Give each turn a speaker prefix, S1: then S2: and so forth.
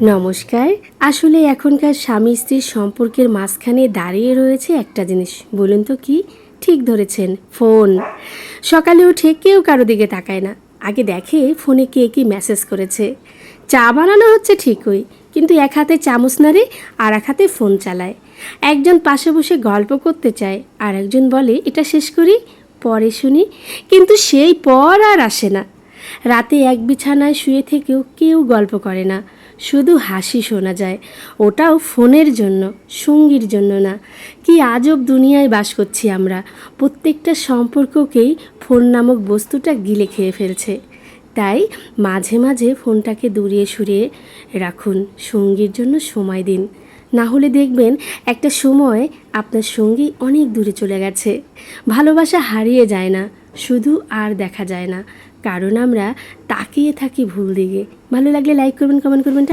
S1: নমস্কার। আসলে এখনকার স্বামী স্ত্রীর সম্পর্কের মাঝখানে দাঁড়িয়ে রয়েছে একটা জিনিস, বলুন তো কি? ঠিক ধরেছেন, ফোন। সকালে উঠে কেউ কারো দিকে তাকায় না, আগে দেখে ফোনে কে কি মেসেজ করেছে। চা বানানো হচ্ছে ঠিকই, কিন্তু এক হাতে চামচ নাড়ে আর এক হাতে ফোন চালায়। একজন পাশে বসে গল্প করতে চায়, আর একজন বলে এটা শেষ করি, পরে শুনি, কিন্তু সেই পর আর আসে না। রাতে এক বিছানায় শুয়ে থেকেও কেউ গল্প করে না, শুধু হাসি শোনা যায়, ওটাও ফোনের জন্য, সঙ্গীর জন্য না। কি আজব দুনিয়ায় বাস করছি আমরা, প্রত্যেকটা সম্পর্ককেই ফোন নামক বস্তুটা গিলে খেয়ে ফেলছে। তাই মাঝে মাঝে ফোনটাকে দূরে সরিয়ে রাখুন, সঙ্গীর জন্য সময় দিন। না হলে দেখবেন একটা সময় আপনার সঙ্গী অনেক দূরে চলে গেছে। ভালোবাসা হারিয়ে যায় না, শুধু আর দেখা যায় না, কারণ আমরা তাকিয়ে থাকি ভুল দিকে। ভালো লাগলে লাইক করবেন, কমেন্ট করবেন।